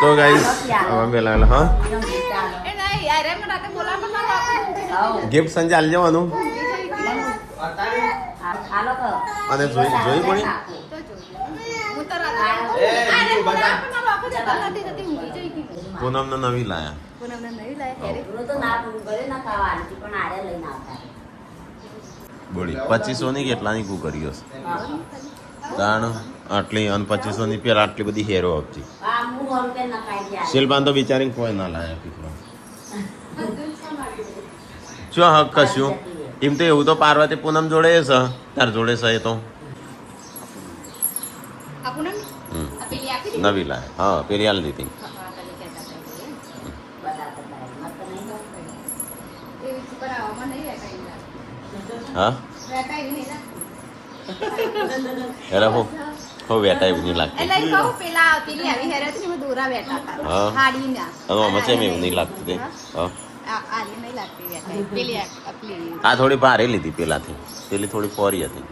તો ગાઈસ હવે પેલા હા ગિફ્ટ સંજે આલી જવાનું અને જોઈ પડી પૂનમ ને નવી લાયા બોડી 2500 ની કેટલાની કુ કરી હશે તાણ આટલી અને 2500 ની પેલા આટલી બધી હેરો આપતી શિલ્પાન તો બિચારી કોઈ ના લાયા પીપળો શું હક કશું એમ તો એવું તો પાર્વતી પૂનમ જોડે છે તાર જોડે છે એ તો નવી લાય હા પેલી આલ દીધી હા એલા હો વેટાઈ નહીં લાગતી હા મચે મેં નહીં લાગતી હા આ થોડી ભારે લીધી પેલાથી પેલી થોડી ફોરી હતી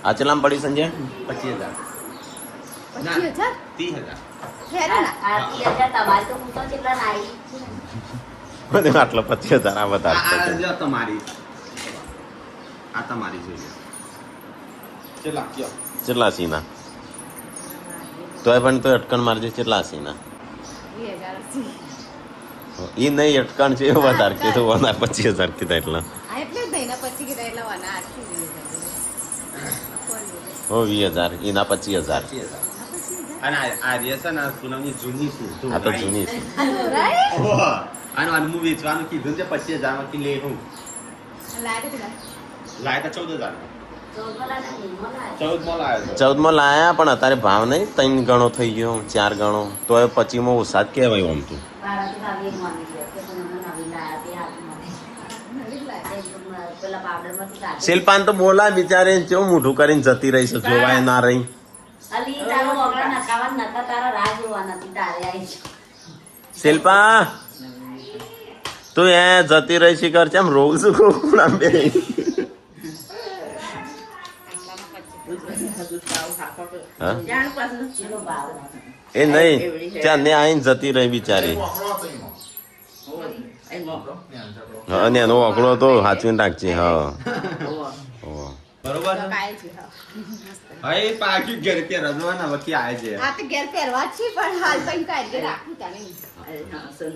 આ ચલામ પડી સંજય 25,000 આટલો 25,000 આ વધારે તમારી કેટલા સીના તોય પણ તો અટકણ મારજે કેટલા સીના એ નહીં અટકણ છે એવું વધારે કીધું 25,000 કીધા એટલા હો 20,000 એના 25,000 અને આ છે ને પૂનમની જૂની છે આ તો જૂની છે આનું હું વેચવાનું કીધું છે 25,000 માંથી લે હું લાયા તો 14 માં લાયા પણ અત્યારે ભાવ નહીં 3 ગણો થઈ ગયો 4 ગણો તો 25 માં ઓછા જ કહેવાય આમ તું શિલ્પાન તો બોલા બિચારે કેવું મોઢું કરીને જતી રહી છે જોવાય ના રહી શિલ્પા તું એ જતી રહી છે કર છે આમ રોગ શું કોણ બે એ નહીં ત્યાં ને આવીને જતી રહી બિચારી અને એનો ઓકળો તો હાચવીને રાખજે હા બરોબર ભાઈ પાકી ઘર કે રજવાના વકી આવે છે આ તો ઘર પહેરવા છે પણ હાલ તો કાઢી રાખું તને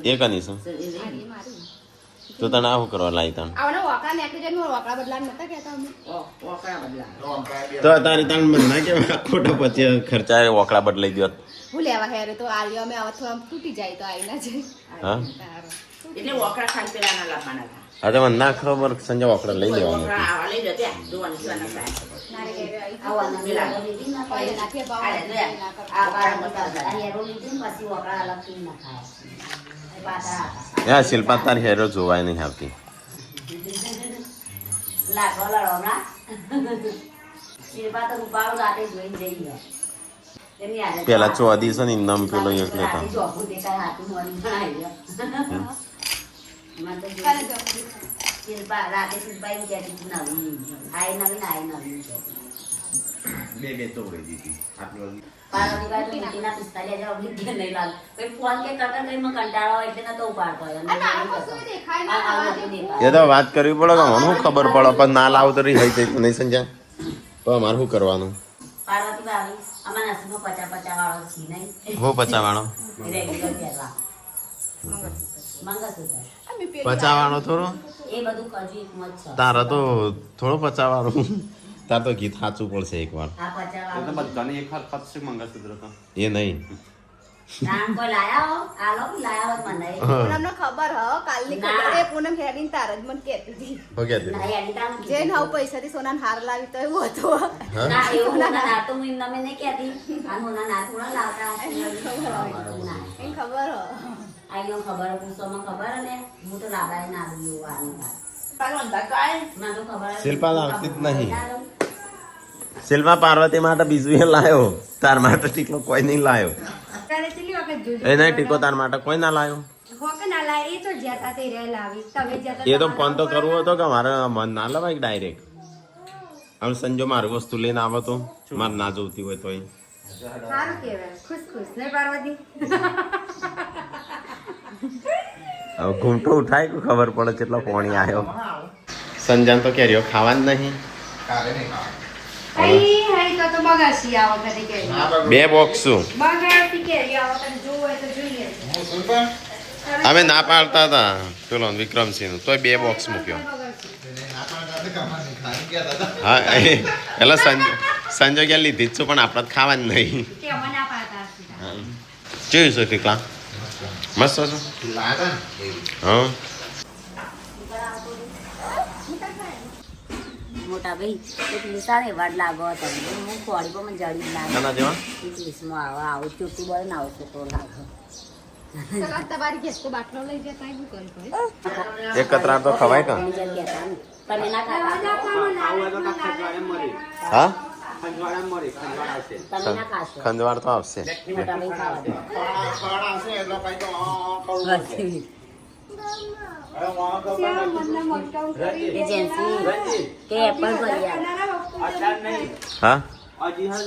એ કની છે તો તને આવું કરવા લાવી તને આવને વાકડા નાખી દે નો વાકડા બદલા નતા કહેતા અમે વાકડા બદલા તો તારી તને મન ના કે ખોટો પછી ખર્ચા વાકડા બદલાઈ ગયો હું લેવા હેરે તો આલિયો મે આવત થોડા તૂટી જાય તો આઈ ના જાય હા એટલે વાકડા ખાઈ પેલા ના લાવવાના હા તો મને ના ખબર સંજય વાકડા લઈ લેવાનું આવા લઈ જતે જોવાનું જોવાનું થાય નારે કે આવવાનું મિલા પાઈ નાખીએ બાવ આ બાર મતા આ હેરો લીધી પછી વાકડા અલગ થી ના ખાય યા શિલ્પા તારી હેરો જોવાય નહીં આવતી લાગો લડોના શિલ્પા તો ઉપાડો રાતે જોઈને જઈએ પેલા 14 દિવસ ની નામ પેલો એક લેતા બે તોડી દીધી આટલું એ તો વાત કરવી પડે કે મને શું ખબર પડે પણ ના લાવ તો રહી જાય તો નહીં સમજ્યા તો અમારે શું કરવાનું હો 50 વાળો 50 વાળો થોડો તારા તો થોડો 50 વાળો તાર તો ગીત સાચું પડશે એક વાર બધાને એક હાથ ખર્ચે મંગળસૂત્ર તો એ નહીં પૂનમને ખબર હ કાલની ખબર એ પૂનમ હેડીને તાર જ મને કહેતી હતી જે નવ પૈસાથી સોનાનો હાર લાવી તો એવું હતું એને ખબર શિલ્પા લાવતી જ નહીં શિલ્પા પાર્વતી માટે બીજું એ લાયો તાર માટે ટીકો કોઈ નહીં લાયો એ નહીં ટીકો તાર માટે કોઈ ના લાયો એ તો ફોન તો કરવો હતો કે મારે મન ના લવાય ડાયરેક્ટ. આમ સંજો મારી વસ્તુ લઈને આવો તો મારે ના જોતી હોય તો હવે ઘૂમટો ઉઠાય કે ખબર પડે કેટલો પાણી આવ્યો. સંજાન તો કેરીઓ ખાવાનું નહીં. બે બોક્સ અમે ના પાડતા હતા પેલો વિક્રમસિંહ નું તોય 2 બોક્સ મૂક્યો. હા એટલે સંજય ક્યાં લીધી જ છું પણ આપણે ખાવાનું નહીં. જોયું છે કેટલા મસ્ત છે. હા મોટા ભાઈ એટલી સારી વાર લાગો તમને હું કોળી પણ જડી લાગે નાના જેવા ઇંગ્લિશમાં આવું ચૂંટું બળ ને આવું છોકરો લાગે એક કતરા તો ખવાય કા. તમે ના ખાતા હા તમે ના ખાશો ખંજવાળ તો આવશે. મોટા ભાઈ ખાવા એજન્સી કે એપલ ભરી હા એની આરે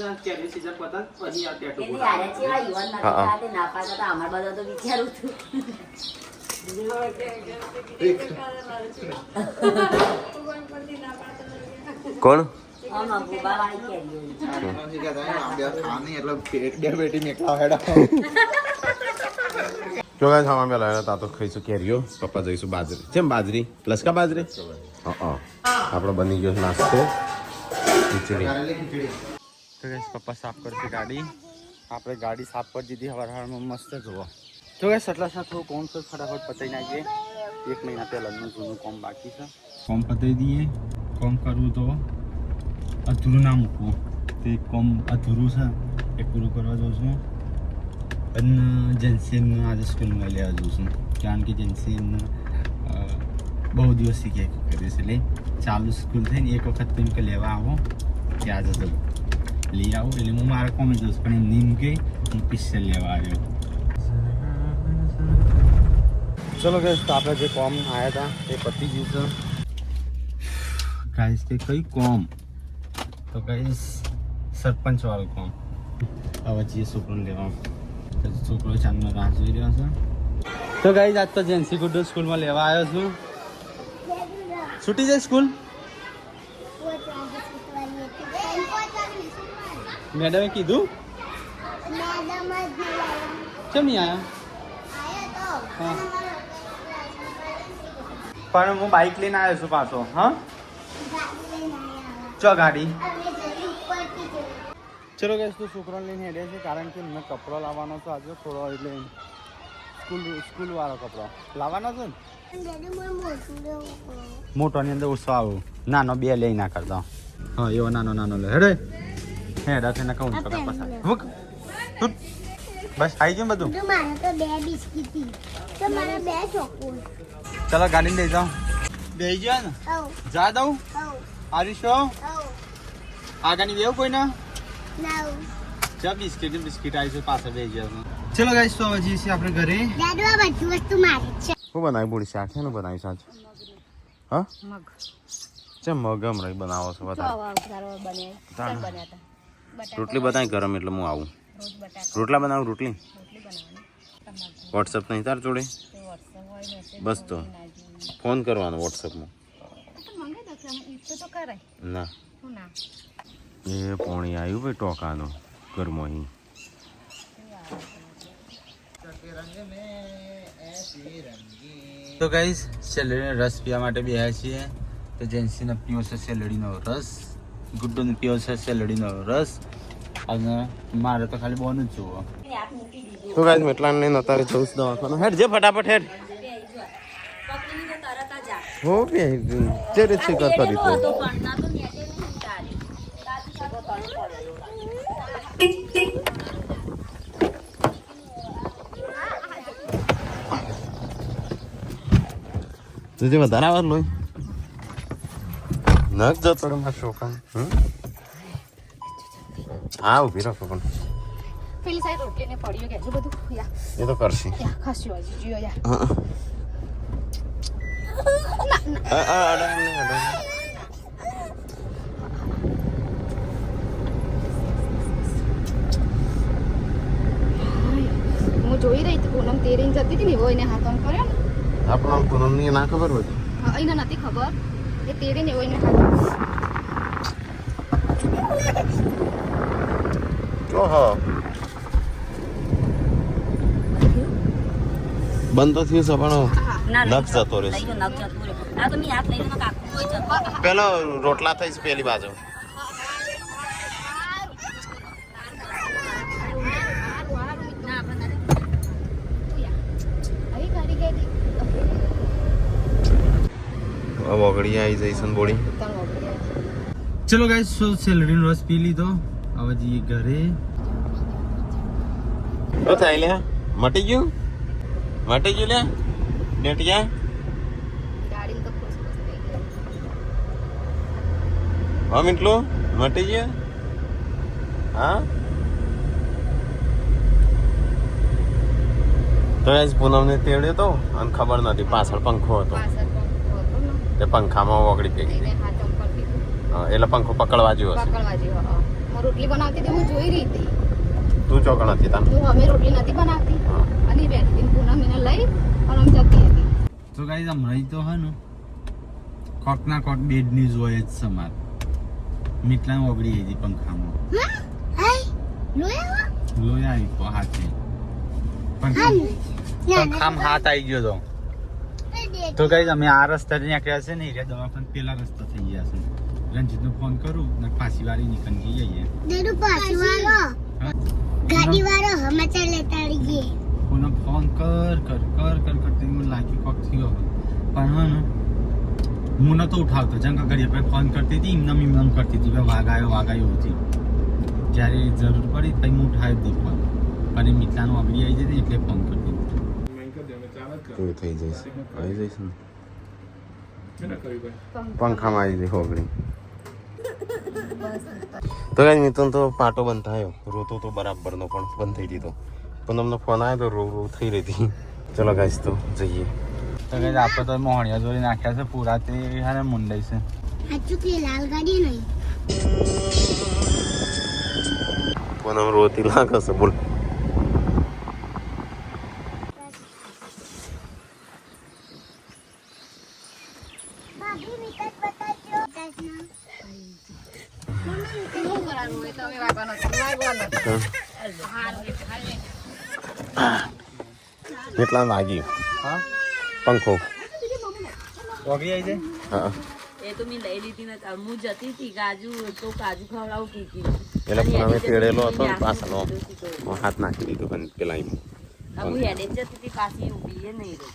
જેવા યુવાન નથી ખાતે ના પાડતા તો અમાર બધા તો વિચારું છું કોણ આમાં ગુબા વાળી જો ગાઈસ હમ પેલા તા તો ખાઈશું કેરીઓ. પપ્પા જઈશું બાજરી. કેમ બાજરી લસકા બાજરી? હા આપણો બની ગયો નાસ્તો ખીચડી. તો ગાઈસ પપ્પા સાફ કરશે ગાડી. આપણે ગાડી સાફ કરી દીધી હવારમાં મસ્ત જોવો. તો ગાઈસ એટલા સાથે થોડું કોમ તો ફટાફટ પતાવી નાખીએ. 1 મહિના પહેલાંનું જૂનું કોમ બાકી છે. કોમ પતાવી દઈએ. કોમ કરવું તો અધૂરું ના મૂકવું. તે કોમ અધૂરું છે એ પૂરું કરવા જાઉં છું. અને જેન્સીને આજે સ્કૂલમાં લેવા જાઉં છું કારણ કે જેન્સીને બહુ દિવસ શીખે કરીશ એટલે ચાલુ સ્કૂલ થઈને એક વખત તો એમ કે લેવા આવો કે આજે તો લઈ આવો એટલે હું મારા કોમે જઉં પણ એમ નીમ કે હું પિક્ચર લેવા આવ્યો. ચલો ગાઈસ તો આપણે જે કોમ આવ્યા હતા એ પતી ગયું છે. ગાઈસ તે કઈ કોમ તો ગાઈસ સરપંચ વાળું કોમ. હવે જે છોકરોને લેવા છોકરો ચાંદનો રાહ જોઈ રહ્યો છે. તો ગાઈસ આજ તો જેન્સી ગુડ્ડો સ્કૂલમાં લેવા આવ્યો છું. છૂટી જાય સ્કૂલ મેડમે કીધું કેમ નહીં આવ્યા? હા પણ હું બાઇક લઈને આવ્યો છું પાછો. હા ચો ગાડી. ચલો ગાઈસ તો છોકરાને લઈને હેડે છે કારણ કે મેં કપડો લાવવાનો છે આજે થોડો એટલે સ્કૂલ વાળો કપડો લાવવાનો છે ને મોટોની અંદર ઓછો આવું નાનો 2 લઈ ના કરતા. હા એવો નાનો લે હેડે હેડા થઈને કહું તો બસ આવી ગયું બધું. ચલો ગાડીને લઈ જાઓ. બેસી જાઓ ને જા દઉં આરીશો આગળની બેવ કોઈ ના ચા બિસ્કિટ આવી છે પાછળ બેસી જાવ. ચલો ગાઈસ તો હજી છે આપણે ઘરે. શું બનાવી બોડી શાક છે ને બનાવી સાંજ? હા ચમ મગ રહી બનાવો છો રોટલી બનાવી ગરમ એટલે હું આવું. રોટલા બનાવું રોટલી વોટ્સઅપ નહીં તાર જોડે? બસ તો ફોન કરવાનો વોટ્સઅપમાં. ના એ પોણી આવ્યું ભાઈ ટોકાનો ઘરમાં અહીં. તો ગાઈસ સેલડીનો રસ પીવા માટે બેહ્યા છીએ. તો જેન્સીને પીવો છે સેલડીનો રસ, ગુડ્ડોને પીવો છે સેલડીનો રસ અને મારે તો ખાલી બોન જ જોવો. તો ગાઈસ મેટલાન લઈને અત્યારે જવું દવાખાને. હેડ જે ફટાફટ હેડ. હો બે જે રીત શીખર કરી તો तुझे વધારે આવાર લોય નક જતો રે મારા છોકરા. હા ઉભી રાખો પણ પેલી સાઈડ રોટલી ને પડ્યું કે બધું યા એ તો કરશે યા ખાસી હોય જીઓ યા હું જોઈ રહી હતી પૂનમ તેરીને જતી હતી ને એવો એને હાથ ઓન કર્યો ને આપણને પૂનમની ના ખબર હોય હા એને નથી ખબર એ તેરીને એવો એને હાથ જો હા બંધ તો થયું છે પણ નખ જતો રહેશે લઈ ગયો નખ જતું રહ્યું આ તો મેં હાથ લઈ ગયો કાકુ કોઈ જતો પેલો રોટલા થઈશ પેલી બાજુ આવી ગાડી ગઈ વગડી આવી જઈશ બોડી ચલો ગાઈસ સો સેલરીનો રસ પી લીધો હવે જઈએ ઘરે શું થાય લે મટી ગયું લે ડેટ ગયા ગાડી તો ખુશ ખુશ થઈ ગઈ હા મીટલું મટી ગયા હા તો આજ પૂનમને તેડ્યો તો અને ખબર નથી પાછળ પંખો હતો પાછળ પંખો હતો ને તે પંખામાં વગડી પડી એને હાથ ઓન કરી દીધું એટલે પંખો પકડવા જેવો હશે પકડવા જેવો હા હું રોટલી બનાવતી હતી હું જોઈ રહી હતી તું ચોકણ હતી તાન હું અમે રોટલી નથી બનાવતી હા. અને બેઠી પૂનમ એને લઈ અને અમે જતી હતી તો ગાઈસ હમણાં તો હે ને કોક ના કોક બેડ ન્યૂઝ હોય જ સમાર મીટલા ઓગળી હતી પંખામાં લોહી આવી ગયો હાથે પંખામાં હાથ આવી ગયો તો ગાઈસ અમે આ રસ્તાથી નીકળ્યા છે ને એરિયા દવાખાને પેલા રસ્તા થઈ ગયા છે રણજીતને ફોન કરું ને પાછી વાળી નીકળી જઈએ ગાડી વાળો સમાચાર લેતા આવીએ કોને ફોન કર કરતી મને લાગ્યું કોક થયો પણ હા ને હું નતો ઉઠાવતો જંગ ઘડી પર ફોન કરતી હતી ઇમનામ કરતી હતી વાઘ આવ્યો હતી જ્યારે જરૂર પડી પછી હું ઉઠાવી દી ફોન પણ એ મિત્રાનો અગડી આવી જતી એટલે ફોન કરતી તું થઈ જઈશ આવી જઈશ ને પંખામાં આવી જઈ હોગડી તો કઈ મિત્રો તો પાટો બંધ થયો રોતો તો બરાબરનો પણ બંધ થઈ દીધો પણ અમને ફોન આવ્યો તો રો થઈ રહી હતી ચલો ગાઈસ તો જઈએ તો કઈ આપણે તો મોહણિયા જોડી નાખ્યા છે પૂરા તે હારે મુંડાઈ છે સાચું કે લાલ ગાડી નહીં પણ આમ રોતી લાગે છે બોલ ભાભી વિકટ બતાજો શું કરવાનું હોય તો અમે વાગવાનો છે કેટલા વાગ્યું હા પંખો ઓગળી આવી જાય હા એ તો મેં લઈ લીધી ને હું જતી હતી કાજુ ખવડાવું કીધી એટલે પણ અમે તેડેલો હતો ને પાછળનો હાથ નાખી દીધો પણ પેલા હું હેડે જ જતી હતી પાછી ઊભી એ નહીં રહી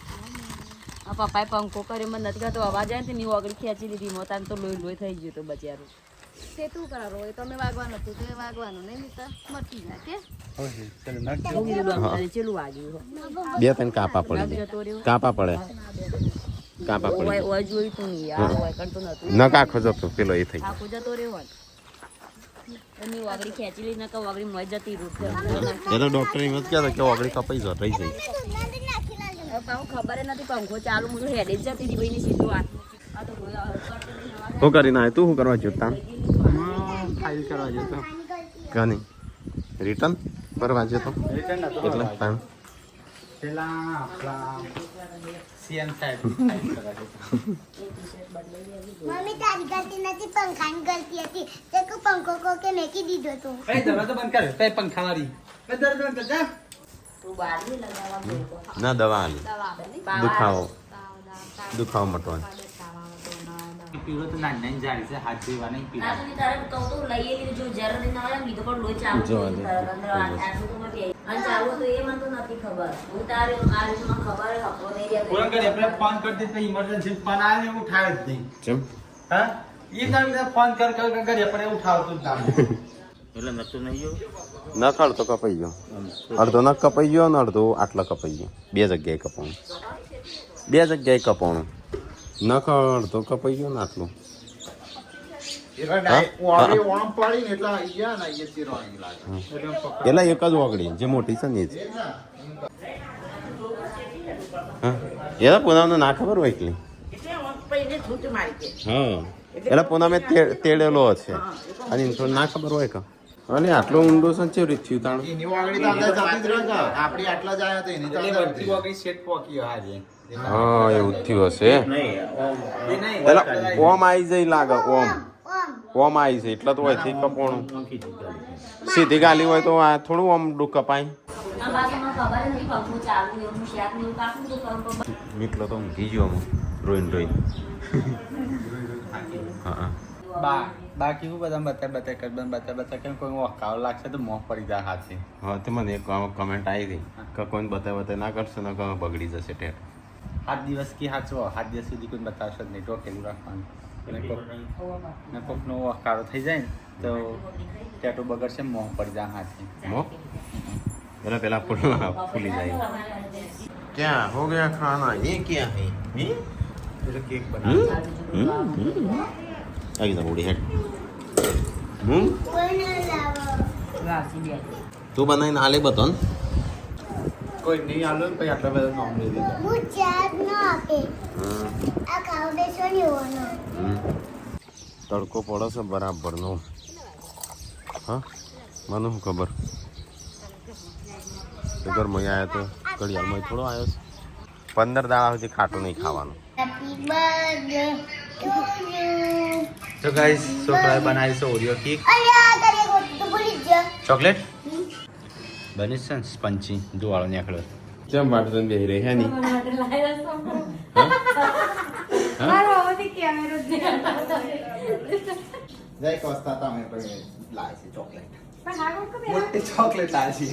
આ પપ્પાએ પંખો કર્યો મને નથી કરતો અવાજ આવે ને મેં ઓગળી ખેંચી લીધી મોતાને તો લોહી થઈ ગયું તો બચારું તે તું કરવાનું હોય તો અમે વાગવાનું હતું તે વાગવાનું નહીં મિત્ર મટી જાય કે ચેલું વાગ્યું બે ત્રણ કાપા પડી જાય કાપા પડે ઓય જોયું તું નહીં યાર ઓય કરતો નતું ન કાખો જતો પેલો એ થઈ આખો જતો રહ્યો એની વાગડી ખેંચી લઈ નકા વાગડી મજ જતી રૂટ એ તો ડોક્ટર એમ જ કહેતા કે ઓગળી કપાઈ જાય રહી જાય ખબર નથી પંખો ચાલુ હું હેડે જ જતી હતી ભાઈ સીધું હાથ આ તો શું કરીને આવે તું શું કરવા જોતા ફાઇલ કરવા જતો કાની રિટર્ન ભરવા જતો રિટર્ન નતો એટલે ટાઈમ પેલા આપણા સીએમ સાહેબ મમ્મી તારી ગલતી નથી પંખાની ગલતી હતી તે કો પંખો કો કે મેકી દીધો તો એ દરવાજો બંધ કર તે પંખા વાળી એ દરવાજો બંધ કર જા તું બહાર નહીં લગાવવા ના દવા આલી દુખાવો મટવાનો પીળો તો નાની નાની જાળી છે હાથ જેવા નહીં પીળો આ સુધી તારે કહું તો લઈ લીધું જો જરા દિન આવે ને બીજો પણ લોહી ચાલુ જો, થઈ ગયું તારા અંદર આટલું તો મટી આવી. અને ચાલુ તો એ મને તો નથી ખબર હું તારે આ રીતમાં ખબર હપો નહીં રહ્યા પૂરા કરી આપણે ફોન કરતી તો ઇમરજન્સી ફોન આવે ને ઉઠાવે જ નહીં ચમ હા એ તમે ફોન કરી આપણે ઉઠાવતું જ ના એટલે નતું નહીં નખ અડધો કપાઈ ગયો અડધો નખ કપાઈ ગયો અને અડધો આટલો કપાઈ ગયો બે જગ્યાએ કપાણું નખ અડધો કપાઈ ગયો ને આટલું પેલા એક જ ઓગળી જે મોટી છે ને એ જ હા એલા પૂનમ ના ખબર હોય એટલી હા એલા પૂનમે તેડેલો છે અને એમ તો ના ખબર હોય કે અને આટલો ઊંડો છે ને ચેવી રીત થયું હા એવું જ થયું હશે પેલા ઓમ આવી જાય લાગે ઓમ આવી જાય એટલે તો હોય થી કપોણું સીધી ગાલી હોય તો આ થોડું ઓમ ડુક કપાય મિત્રો તો ઊંઘી ગયો હું રોઈને હા બાકી હું બધા બતા કેમ કોઈ વખાવ લાગશે તો મોં પડી જાય હાથે હા તો મને એક કમેન્ટ આવી હતી કે કોઈને બતાવે ના કરશે ને કે બગડી જશે ટેટ 7 દિવસ કી હાચવો 7 દિવસ સુધી કોઈ બતાવશે જ નહીં ટોકેલું રાખવાનું ને કોકનો વખારો થઈ જાય ને તો ટેટો બગડશે મોં પડી જાય હાથે મો પેલા ફૂલી જાય ક્યાં હો ગયા ખાના ये क्या है કેક બનાવ આવી જા ઉડી હેડ તું બનાવીને હાલે બતો ને કોઈ નહીં આલો પછી આટલા બધા નામ લઈ દીધા હું ચાર ન આપે આ ખાવ બેસો ને ઓનો તડકો પડે છે બરાબરનો હા મને શું ખબર ઘરમાં આવ્યા તો ઘડિયાળમાં થોડો આવ્યો છે 15 દાડા સુધી ખાટું નહીં ખાવાનું હેપી બર્થડે ટુ યુ તો ગાઈસ છોકરાએ બનાવી છે ઓરિયો કેક અલ્યા તારે ગોતું તો ભૂલી જ જા ચોકલેટ બની છે ને સ્પંચી દુવાળો નીકળ્યો કેમ માટે તને બેહી રહી હે ની જય કોસ્તા તમે કોઈ લાય છે ચોકલેટ મોટી ચોકલેટ લાય છે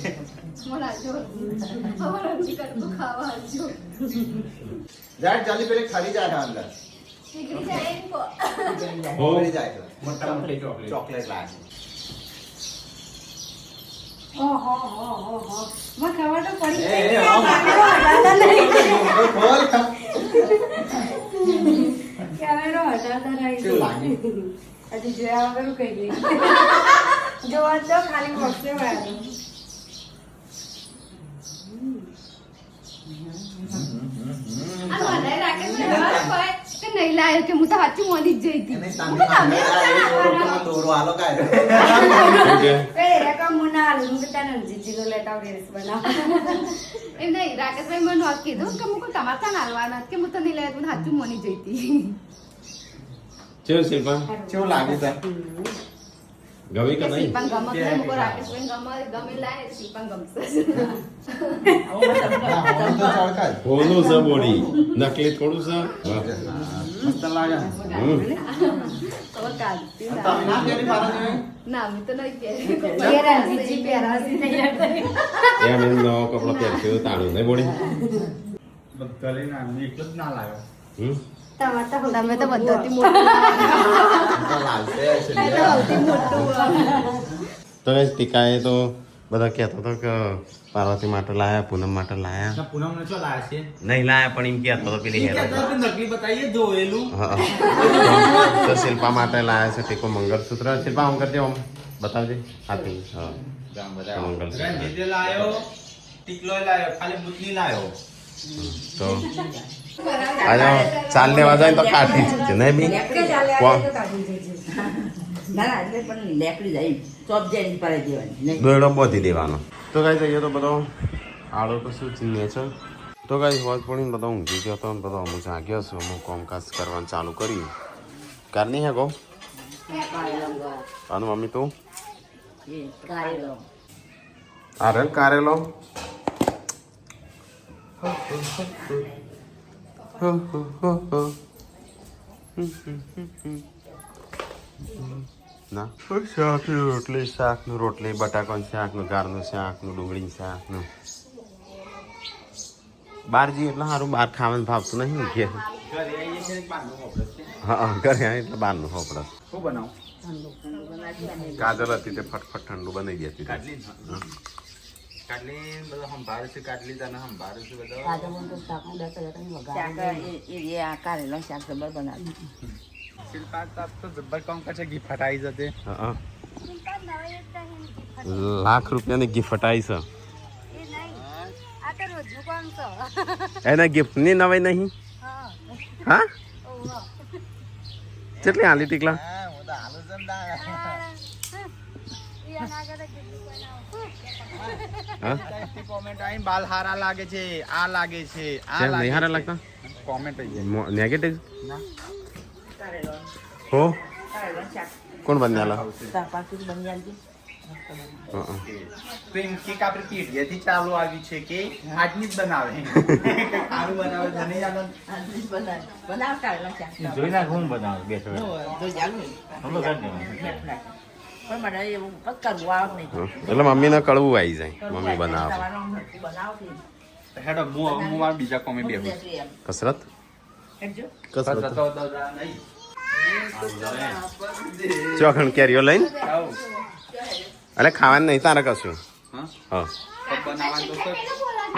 જાય જલ્દી પેલે ખાલી જાય અંદર હોળી જાય મોટા મોટી ચોકલેટ લાય છે હજી જોયા વગર કઈ ગઈ જોવા તો ખાલી વખતે વાળું નહીં લાયો કે હું તો સાચું મોદી જ જઈ હતી દોરો હાલો કાય એમ નહીં રાકેશભાઈ મને વાત કીધું કે હું તમારે ત્યાં હાલવાના કે હું તો નહીં લાવ્યા તું સાચું મોની જઈ હતી ચેવ શિલ્પા કેવું લાગે છે ગમી કે નહીં શિલ્પાને ગમત નહીં મૂકો રાકેશભાઈ ગમે લાય શિલ્પાને ગમશે હોનું છે બોડી નકલી થોડું છે મસ્ત લાગે હવે કાઢતી ના હું તો નહીં એમ એમ નવો કપડો પહેરશે તાણું નહીં બોડી કરીને આમને એટલું જ ના લાગ્યો તમે તો બધાથી મોટું તો ટીકાએ તો બધા કહેતો હતો કે પાર્વતી માટે લાયા પૂનમ માટે લાયા પૂનમ ને શું લાયા છે નહીં લાયા પણ એમ કહેતો હતો પેલી હેરો નકલી બતાવીએ જોયેલું તો શિલ્પા માટે લાયા છે ટીકો મંગળસૂત્ર શિલ્પા આમ કરજે આમ બતાવજે હાથી હા રંજીતે લાયો ટીકલો લાયો ખાલી બુટલી લાયો તો આજે ચાલ લેવા જાય તો કાઢી જ છે નહીં બી દોયડો બોધી દેવાનો તો કઈ જઈએ તો બધો આડો તો શું ચીને છે તો કઈ હોજ પડીને બધો ઊંઘી ગયો હતો ને બધો અમુક જાગ્યો છું અમુક કામકાજ કરવાનું ચાલુ કર્યું કારની હે ગો આનું મમ્મી તું અરે કારેલો ના શાકની રોટલી બટાકાનું શાકનું ગારનું શાકનું ડુંગળીનું શાકનું બહાર જઈએ એટલે સારું બહાર ખાવાનું ભાવતું નહીં ઘેર હા ઘરે આવે એટલે બહારનું હોપડે શું બનાવું કાજલ હતી તે ફટફટ ઠંડુ બનાવી દેતી કાટલી બધો સંભાળે છે કાટલી તને સંભાળે છે બધો शिल्पा तो जब्बर काम करছে ગિફ્ટ હટાઈ જતે હા લાખ રૂપિયાની ગિફ્ટ આવી છે એને ગિફ્ટની નવાઈ નહીં હા કેટલી હાલી ટીકલા કોમેન્ટ આઈ બાલ હારા લાગે છે આ લાગે છે આ કેમ લાગે નહીં હારા લાગતા કોમેન્ટ આઈ નેગેટિવ હો કોણ બન્યાલા પ્રિન્કી કાપરી પીઢીએથી ચાલુ આવી છે કે આજની જ બનાવે ખારું બનાવે ધને જાનો જોઈ નાખ હું બનાવું બેઠો એટલે મમ્મીને કળવું આવી જાય મમ્મી બનાવે હેડો હું મારા બીજા કોમે બેહું કસરત કસરત ચોખણ કેરીઓ લઈને અરે ખાવાનું નહીં તારે કશું હા બનાવવાનું તો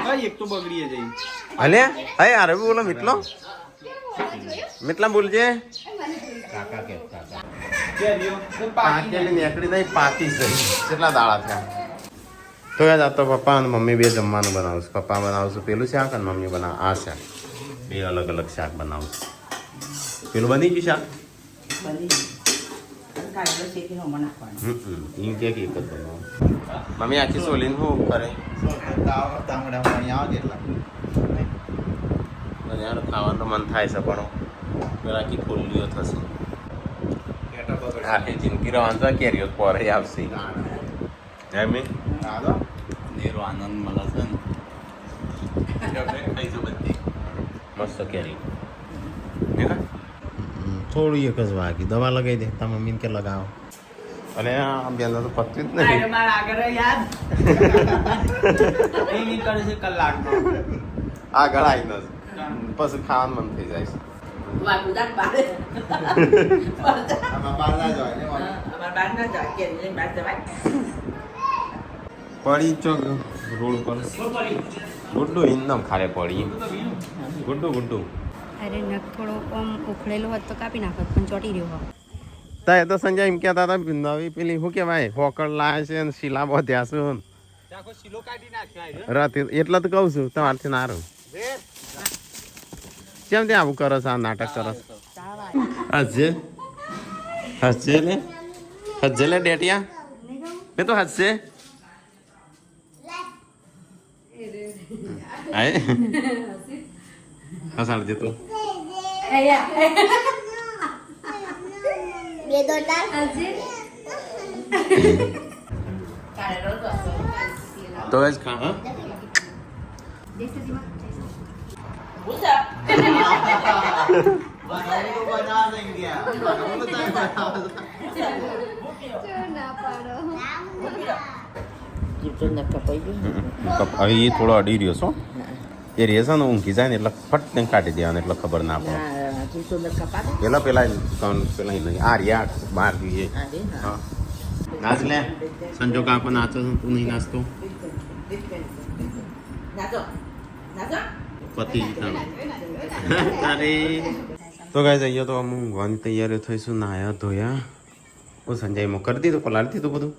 કઈ એક તો બગડી જઈ અલે હે અરે બોલો મિટલો મિટલા બોલજે કેરીઓ તો પાકેલી નેકડી નહીં પાકી છે કેટલા દાડા થયા તો યાદ આ તો પપ્પા અને મમ્મી બે જમવાનું બનાવશું પપ્પા બનાવશું પેલું શાક અને મમ્મી બનાવ આ શાક બે અલગ અલગ શાક બનાવશું પેલું બની ગયું શાક ઈમ કે એક જ બનાવો મમ્મી આખી સોલીને શું કરે તાંગડા પાણી આવે કેટલા યાર ખાવાનું તો મન થાય છે પણ પેલા આખી ફૂલીઓ થશે આખી જિંદગી રવાનું તો કેરીઓ પોરે આવશે એમ નેરો આનંદ મળે છે ને ખાઈશું બધી મસ્ત કેરી થોડી એક જ વાગી દવા લગાવી દે તા મમ્મીને કે લગાવો અને આ બેન તો પત્યું જ નહીં કલાકનો આગળ આવીને પછી ખાવાનું મન થઈ જાય છે પડી ચોક રોડ પર ગુડ્ડુ ઇન્દમ ખારે પડી ગુડ્ડુ ગુડ્ડુ અરે નખ થોડો આમ ઉખડેલો હોત તો કાપી નાખત પણ ચોટી રહ્યો હોત તા એ તો સંજય એમ કહેતા હતા નવી પેલી શું કહેવાય હોકળ લાવે છે ને શીલા બધ્યા છે રાતે એટલે તો કહું છું તમારથી ના રહું કેમ ત્યાં આવું કરો છો આ નાટક કરો હસજે હસજે લે હસજે લે ડેટિયા મેં તો હસજે આય હસાડજે તું બે દોટા તો જ ખા હા હવે એ થોડો અડી રહ્યો છો એ રહે છે ને ઊંઘી જાય ને એટલે ફટ ને કાઢી દેવાનું એટલે ખબર ના પડે પેલા નહીં આ રહ્યા બહાર જોઈએ હા નાચ લે સંજો કાકો નાચો તું નહીં નાચતો પતિ તારે તો ગાય જઈએ તો અમુક ઊંઘવાની તૈયારી થઈશું નાયા ધોયા હું સંજયમાં કરી દીધું પલાળી દીધું બધું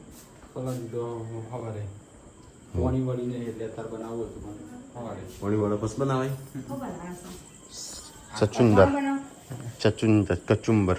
પાણી વળીને એટલે અત્યારે બનાવવું હતું વળી વડો બસ બનાવાય ચચુંદર કચુંબર